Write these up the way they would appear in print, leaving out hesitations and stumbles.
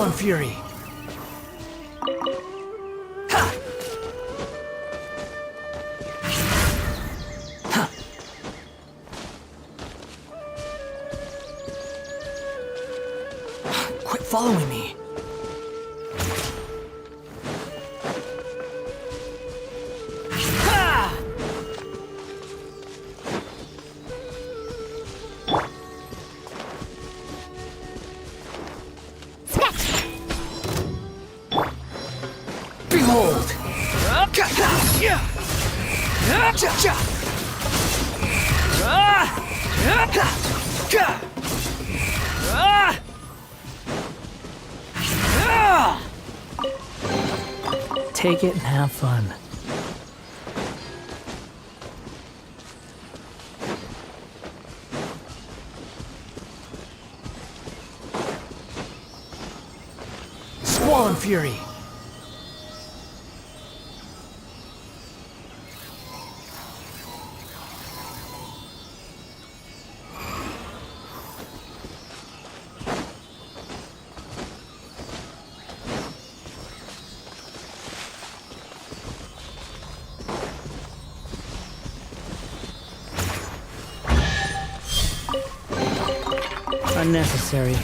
Spawn Fury! Ha! Ha! Quit following me! Ha! Behold! Take it and have fun. Spawn Fury! Unnecessary.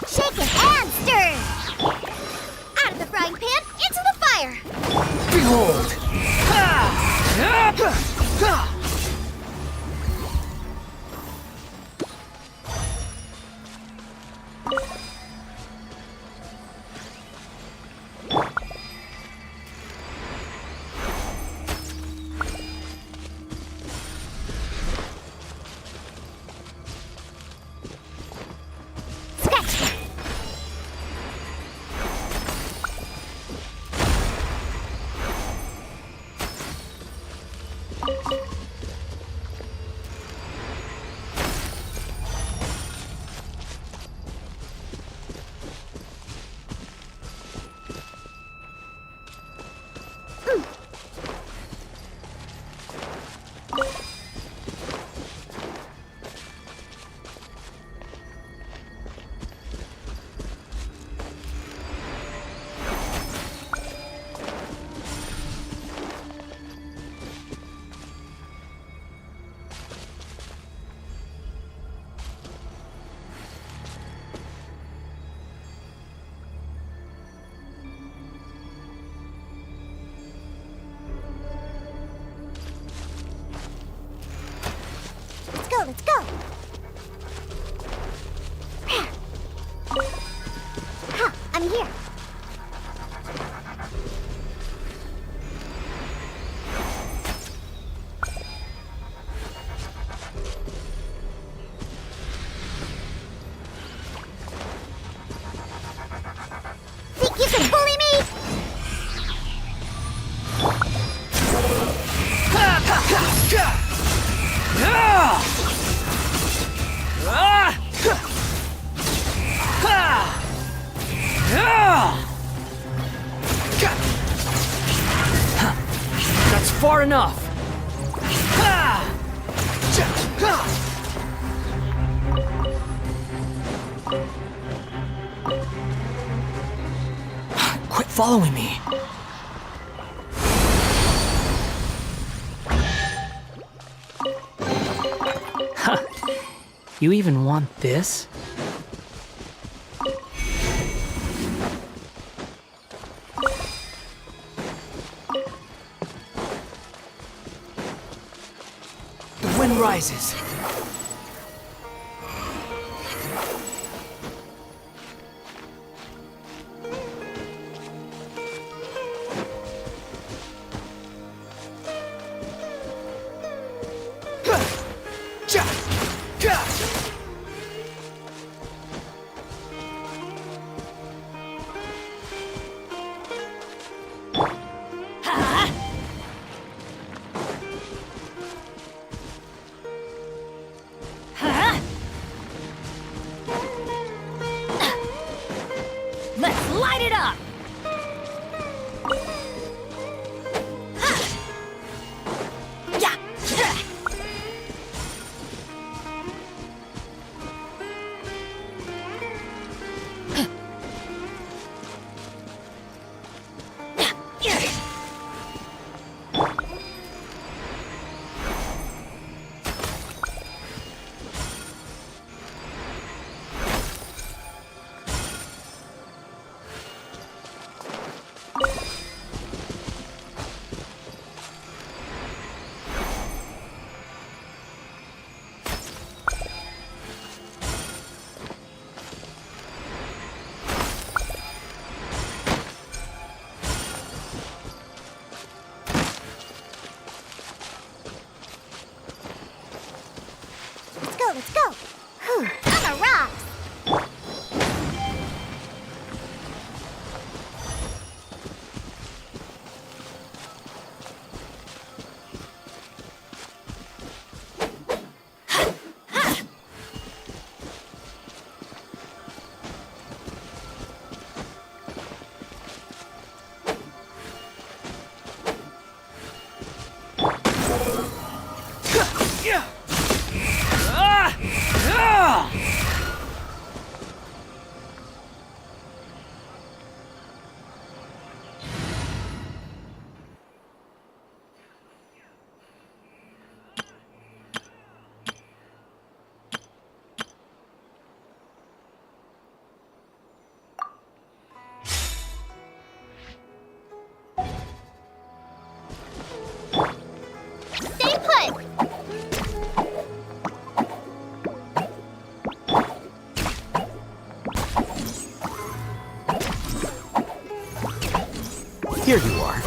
Shake it and stir! Out of the frying pan, into the fire! Behold! Let's go! Ha! I'm here! Think you can bully me? That's far enough! Quit following me! You even want this? The wind rises. Let's light it up! Yeah! Let's go! Whew, I'm a rocks! Stay put! Here you are.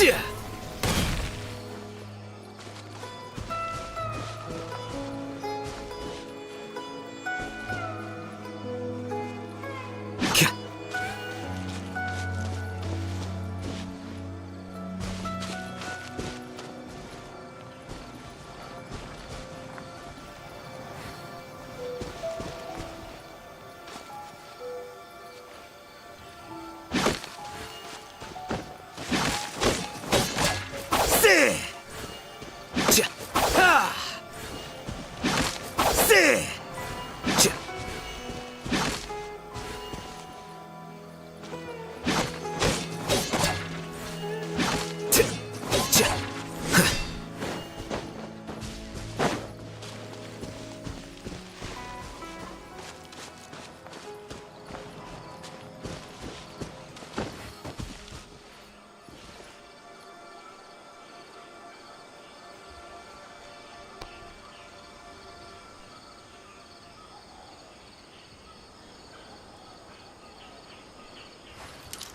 Yeah.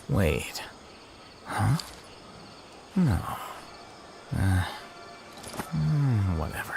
Wait. Huh? No. Whatever.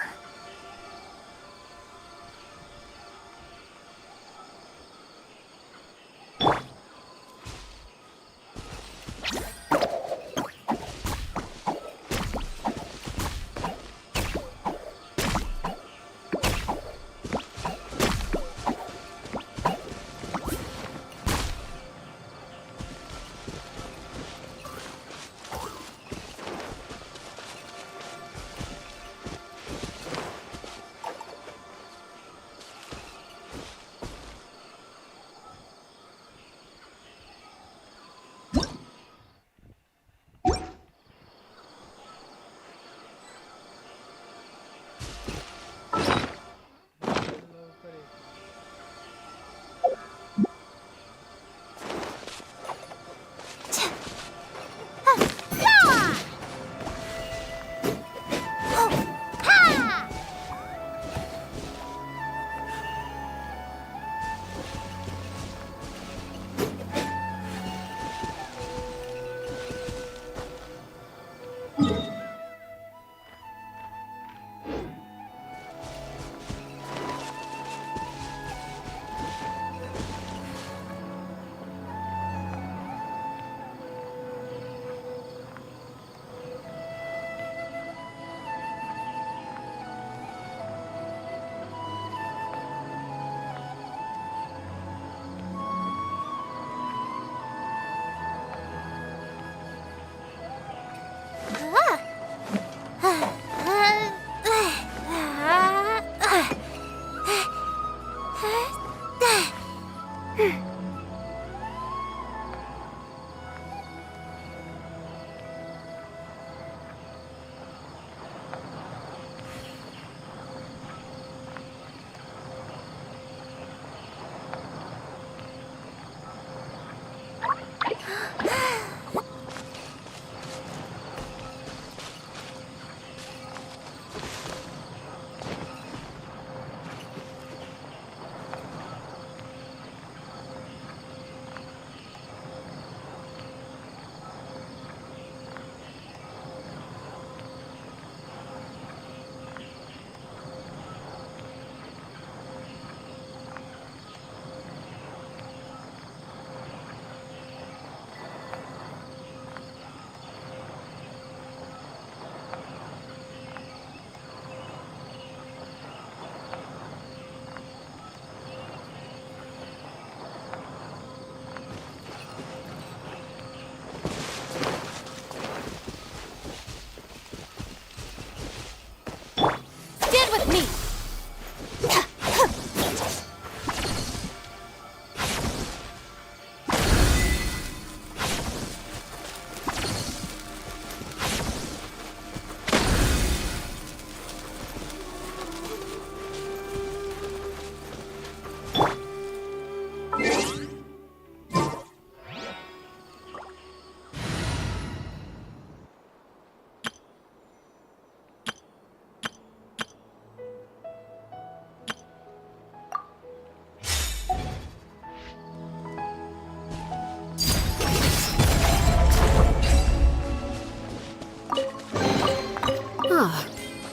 Ah,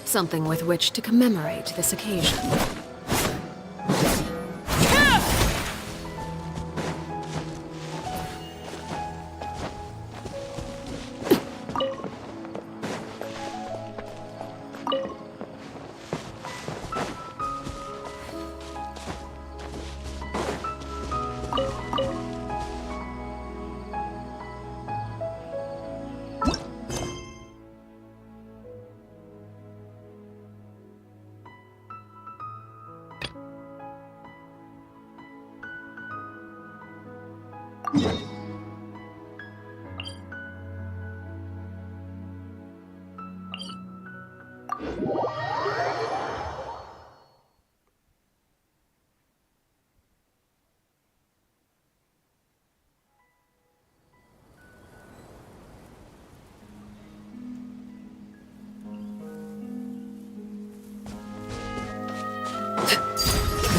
something with which to commemorate this occasion.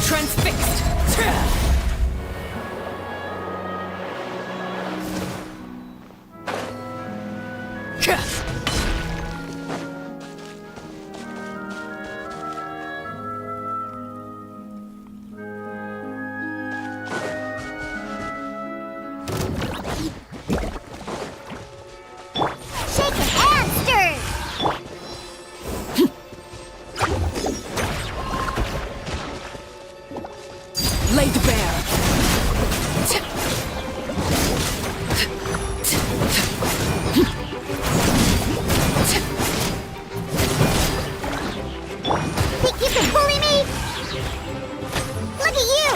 Transfixed! Shake it and stir! Laid bare! Think you can bully me? Look at you!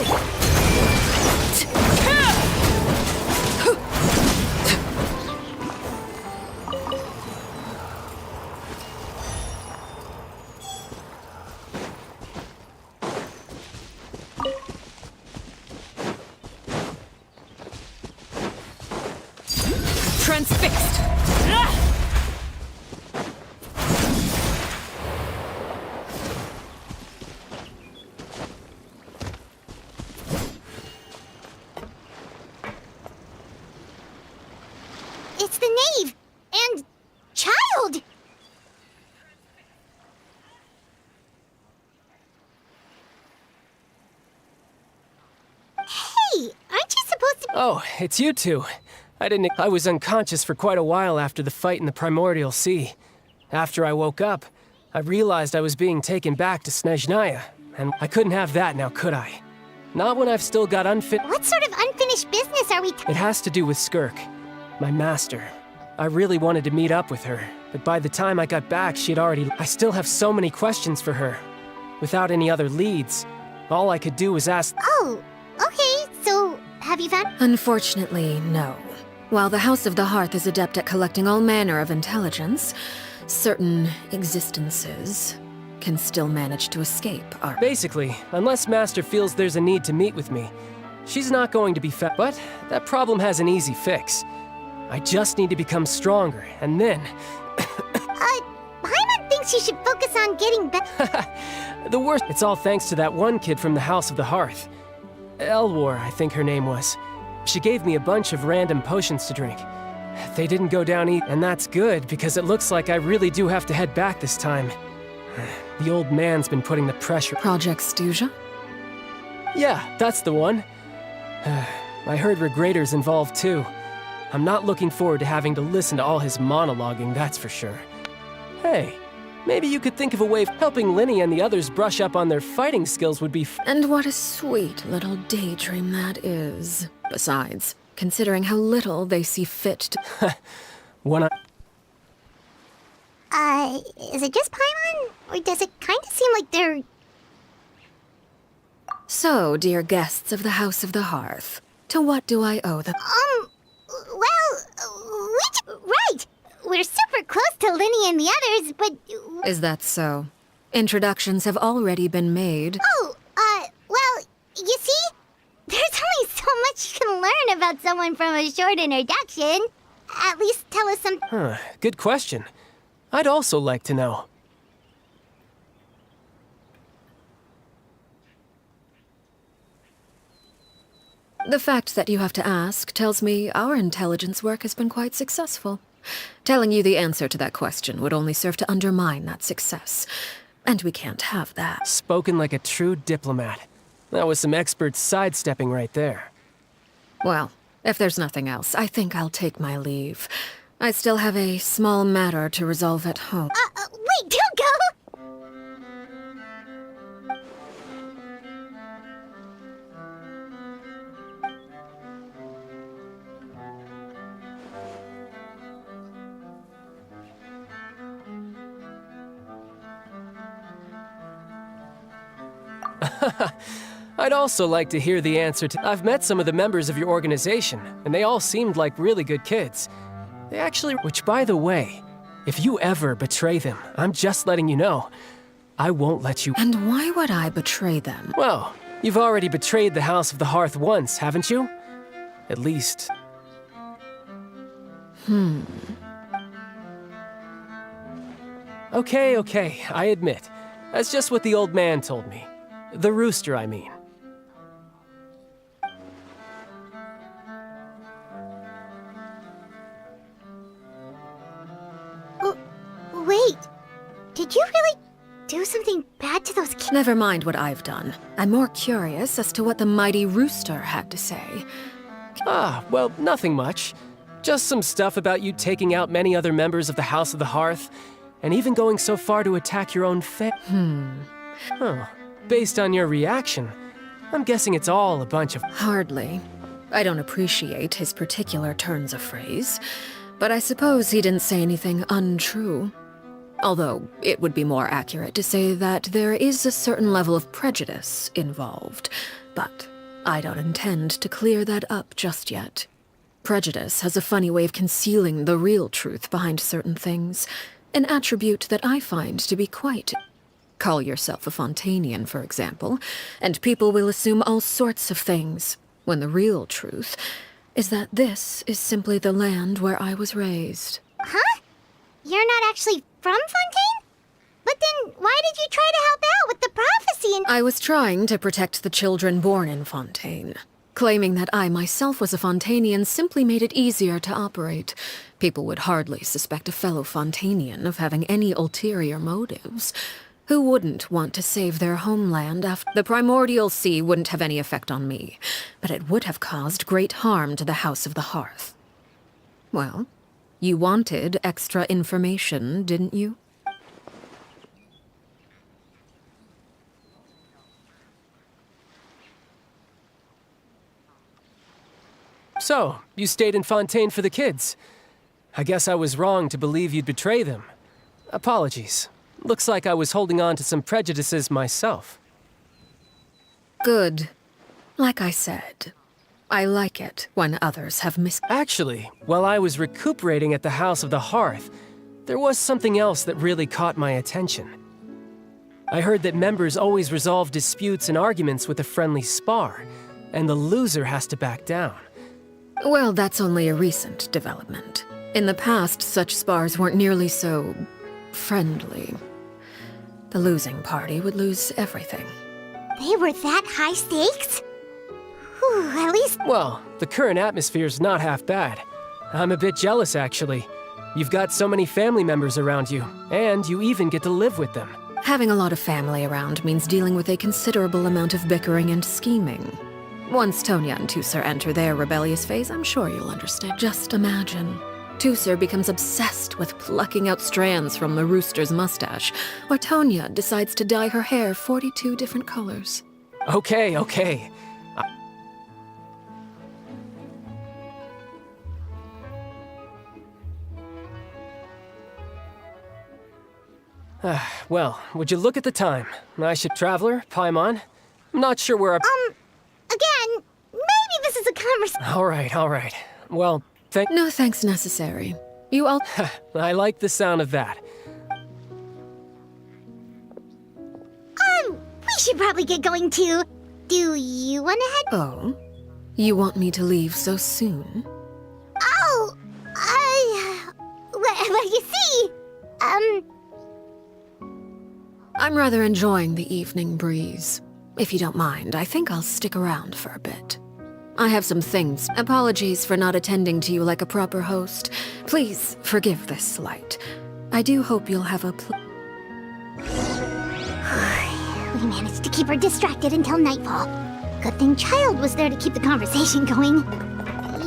Transfixed! It's the knave and child! Hey, aren't you supposed to be— Oh, it's you two. I was unconscious for quite a while after the fight in the Primordial Sea. After I woke up, I realized I was being taken back to Snezhnaya, and I couldn't have that now, could I? Not when I've still got What sort of unfinished business are we It has to do with Skirk, my master. I really wanted to meet up with her, but by the time I got back, she'd already— I still have so many questions for her. Without any other leads, all I could do was ask— Oh, okay, so have you found— Unfortunately, no. While the House of the Hearth is adept at collecting all manner of intelligence, certain existences can still manage to escape our— Basically, unless Master feels there's a need to meet with me, she's not going to be But that problem has an easy fix. I just need to become stronger, and then— Paimon thinks you should focus on getting better. the worst— It's all thanks to that one kid from the House of the Hearth. Elwar, I think her name was. She gave me a bunch of random potions to drink. They didn't go down and that's good, because it looks like I really do have to head back this time. The old man's been putting the pressure— Project Stuja? Yeah, that's the one. I heard Regrader's involved too. I'm not looking forward to having to listen to all his monologuing, that's for sure. Hey, maybe you could think of a way of helping Linny and the others brush up on their fighting skills would be And what a sweet little daydream that is. Besides, considering how little they see fit to— When Is it just Paimon? Or does it kind of seem like they're— So, dear guests of the House of the Hearth, to what do I owe the— right! We're super close to Linny and the others, but— Is that so? Introductions have already been made. well, you see? There's only so much you can learn about someone from a short introduction. At least tell us some— Good question. I'd also like to know. The fact that you have to ask tells me our intelligence work has been quite successful. Telling you the answer to that question would only serve to undermine that success. And we can't have that. Spoken like a true diplomat. That was some expert sidestepping right there. Well, if there's nothing else, I think I'll take my leave. I still have a small matter to resolve at home. Wait, don't go! I'd also like to hear the answer to... I've met some of the members of your organization, and they all seemed like really good kids. They actually... Which, by the way, if you ever betray them, I'm just letting you know, I won't let you... And why would I betray them? Well, you've already betrayed the House of the Hearth once, haven't you? At least... Okay, I admit. That's just what the old man told me. The rooster, I mean. Wait, did you really do something bad to those kids? Never mind what I've done. I'm more curious as to what the mighty rooster had to say. Ah, well, nothing much. Just some stuff about you taking out many other members of the House of the Hearth, and even going so far to attack your own Huh. Based on your reaction, I'm guessing it's all a bunch of... Hardly. I don't appreciate his particular turns of phrase, but I suppose he didn't say anything untrue. Although, it would be more accurate to say that there is a certain level of prejudice involved, but I don't intend to clear that up just yet. Prejudice has a funny way of concealing the real truth behind certain things, an attribute that I find to be quite... Call yourself a Fontanian, for example, and people will assume all sorts of things, when the real truth is that this is simply the land where I was raised. Huh? You're not actually from Fontaine? But then why did you try to help out with the prophecy and... I was trying to protect the children born in Fontaine. Claiming that I myself was a Fontanian simply made it easier to operate. People would hardly suspect a fellow Fontanian of having any ulterior motives. Who wouldn't want to save their homeland after... The primordial sea wouldn't have any effect on me, but it would have caused great harm to the House of the Hearth. Well, you wanted extra information, didn't you? So, you stayed in Fontaine for the kids. I guess I was wrong to believe you'd betray them. Apologies. Looks like I was holding on to some prejudices myself. Good. Like I said, I like it when others have Actually, while I was recuperating at the House of the Hearth, there was something else that really caught my attention. I heard that members always resolve disputes and arguments with a friendly spar, and the loser has to back down. Well, that's only a recent development. In the past, such spars weren't nearly so... friendly. The losing party would lose everything. They were that high stakes? Whew, at least... Well, the current atmosphere's not half bad. I'm a bit jealous, actually. You've got so many family members around you, and you even get to live with them. Having a lot of family around means dealing with a considerable amount of bickering and scheming. Once Tonya and Tusser enter their rebellious phase, I'm sure you'll understand. Just imagine. Tusser becomes obsessed with plucking out strands from the rooster's mustache, or Tonya decides to dye her hair 42 different colors. Okay. Well, would you look at the time? I should... Traveler, Paimon? I'm not sure where Again, maybe this is a conversation... All right. Well, No thanks necessary. You all... I like the sound of that. We should probably get going too. Do you want to head... Oh? You want me to leave so soon? Oh, well, you see, I'm rather enjoying the evening breeze. If you don't mind, I think I'll stick around for a bit. I have some things. Apologies for not attending to you like a proper host. Please forgive this slight. I do hope you'll have a We managed to keep her distracted until nightfall. Good thing Child was there to keep the conversation going.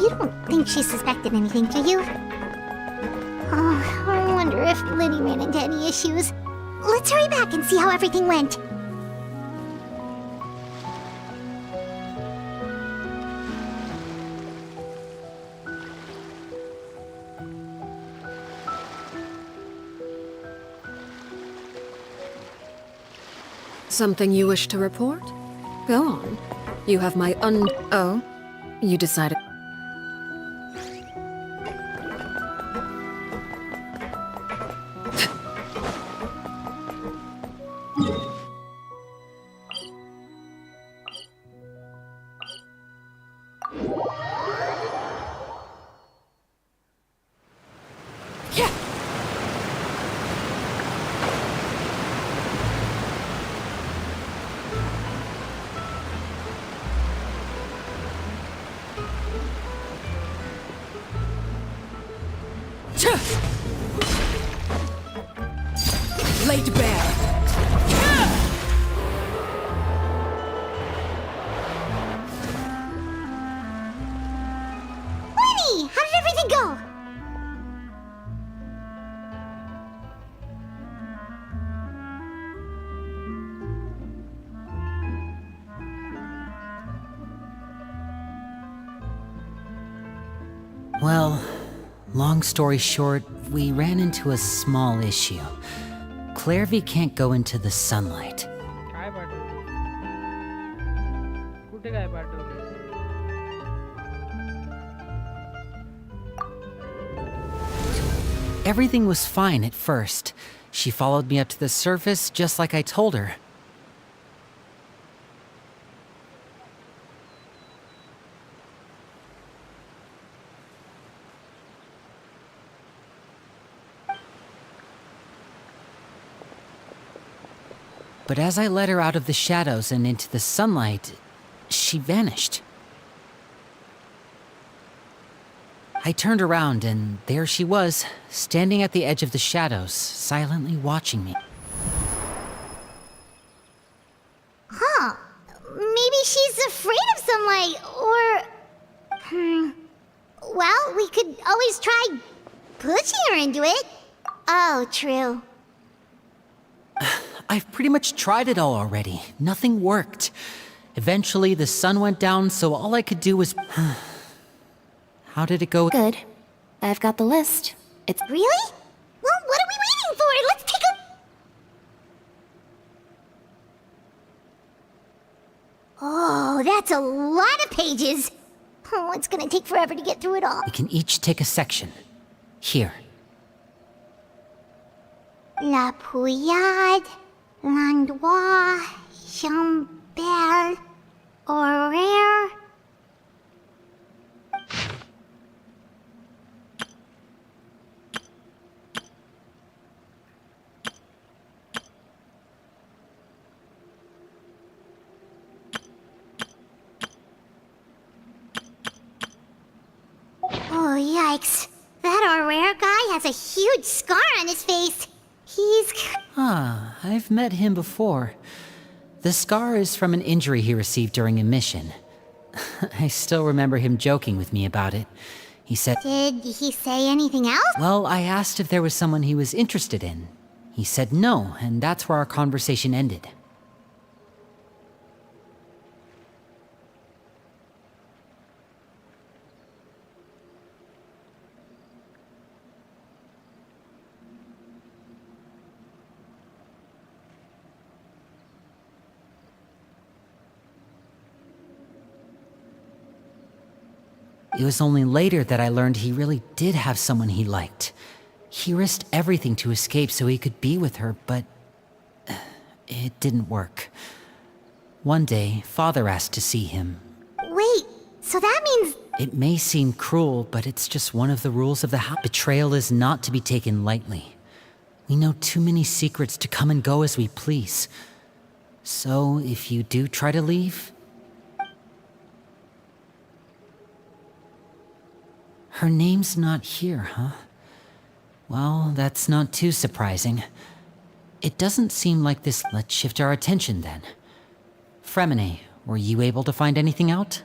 You don't think she suspected anything, do you? Oh, I wonder if Liddy ran into any issues. Let's hurry back and see how everything went. Something you wish to report? Go on. You have my Oh? You decided... Laid bare. Winnie, how did everything go? Well, long story short, we ran into a small issue. Clairvy can't go into the sunlight. काय पाठवलं कुठे काय पाठवलं Everything was fine at first. She followed me up to the surface just like I told her. But as I led her out of the shadows and into the sunlight, she vanished. I turned around and there she was, standing at the edge of the shadows, silently watching me. Huh. Maybe she's afraid of sunlight, or... Well, we could always try pushing her into it. Oh, true. I've pretty much tried it all already. Nothing worked. Eventually, the sun went down, so all I could do was... How did it go? Good. I've got the list. It's Really? Well, what are we waiting for? Let's take a... Oh, that's a lot of pages. Oh, it's gonna take forever to get through it all. We can each take a section. Here. La Pouillade, L'Endroit, Chambel, Horaire. Oh, yikes. That Horaire guy has a huge scar on his face. He's... Ah, I've met him before. The scar is from an injury he received during a mission. I still remember him joking with me about it. He said... Did he say anything else? Well, I asked if there was someone he was interested in. He said no, and that's where our conversation ended. It was only later that I learned he really did have someone he liked. He risked everything to escape so he could be with her, but it didn't work. One day, Father asked to see him. Wait, so that means... It may seem cruel, but it's just one of the rules of the house. Betrayal is not to be taken lightly. We know too many secrets to come and go as we please. So, if you do try to leave... Her name's not here, huh? Well, that's not too surprising. It doesn't seem like this. Let's shift our attention then. Fremine, were you able to find anything out?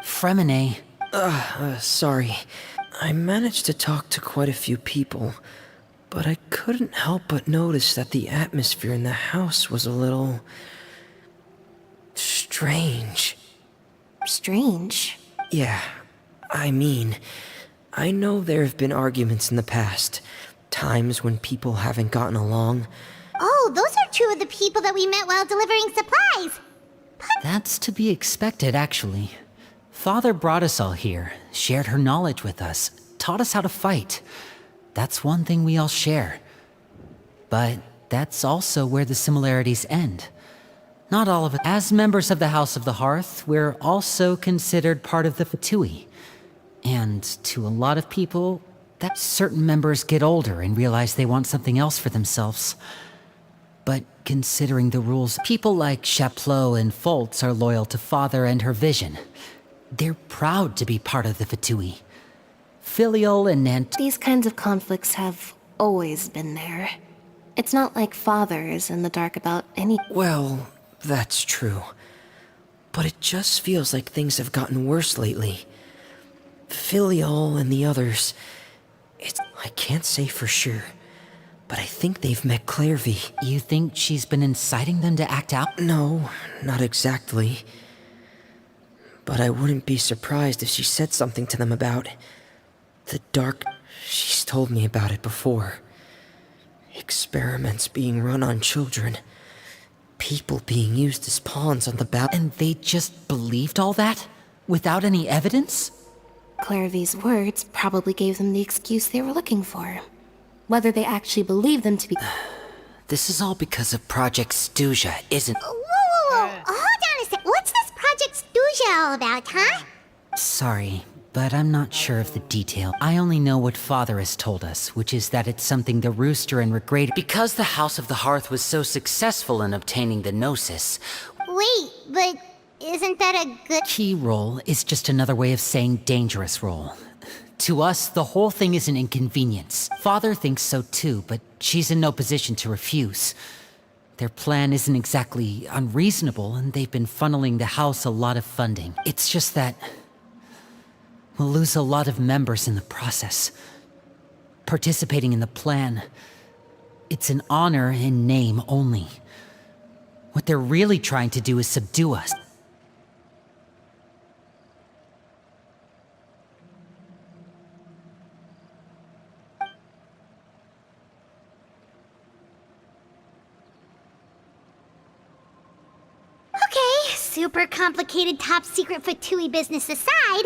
Fremine. Sorry. I managed to talk to quite a few people, but I couldn't help but notice that the atmosphere in the house was a little... strange. Strange. Yeah, I mean, I know there have been arguments in the past, times when people haven't gotten along. Oh, those are two of the people that we met while delivering supplies. That's to be expected, actually. Father brought us all here, shared her knowledge with us, taught us how to fight. That's one thing we all share. But that's also where the similarities end. Not all of it. As members of the House of the Hearth, we're also considered part of the Fatui. And to a lot of people, that certain members get older and realize they want something else for themselves. But considering the rules, people like Chaplot and Foltz are loyal to Father and her vision. They're proud to be part of the Fatui. Filial and Nant... These kinds of conflicts have always been there. It's not like Father is in the dark about any... Well, that's true. But it just feels like things have gotten worse lately. Filial and the others... I can't say for sure, but I think they've met Clairvy. You think she's been inciting them to act out? No, not exactly. But I wouldn't be surprised if she said something to them about... the dark... She's told me about it before. Experiments being run on children. People being used as pawns on the And they just believed all that? Without any evidence? Clairvy's words probably gave them the excuse they were looking for. Whether they actually believe them to be... This is all because of Project Stuja, isn't... Whoa. Hold on a sec. What's this Project Stuja all about, huh? Sorry, but I'm not sure of the detail. I only know what Father has told us, which is that it's something the Rooster and Regrade... Because the House of the Hearth was so successful in obtaining the Gnosis... Wait, but isn't that a good... Key roll is just another way of saying dangerous roll. To us, the whole thing is an inconvenience. Father thinks so too, but she's in no position to refuse. Their plan isn't exactly unreasonable, and they've been funneling the house a lot of funding. It's just that... we'll lose a lot of members in the process. Participating in the plan... it's an honor in name only. What they're really trying to do is subdue us. Super complicated top secret Fatui business aside,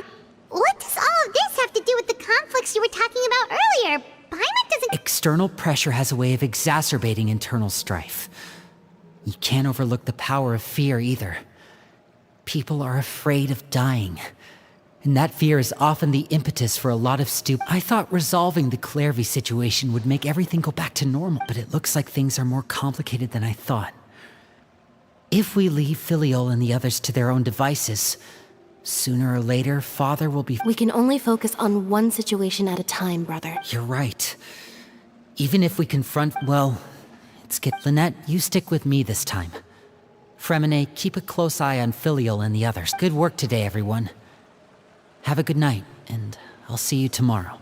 what does all of this have to do with the conflicts you were talking about earlier? Paimon doesn't... External pressure has a way of exacerbating internal strife. You can't overlook the power of fear either. People are afraid of dying. And that fear is often the impetus for a lot of I thought resolving the Clairvy situation would make everything go back to normal, but it looks like things are more complicated than I thought. If we leave Filial and the others to their own devices, sooner or later, Father will be... We can only focus on one situation at a time, brother. You're right. Even if we confront... well, it's get... Lynette, you stick with me this time. Fremine, keep a close eye on Filial and the others. Good work today, everyone. Have a good night, and I'll see you tomorrow.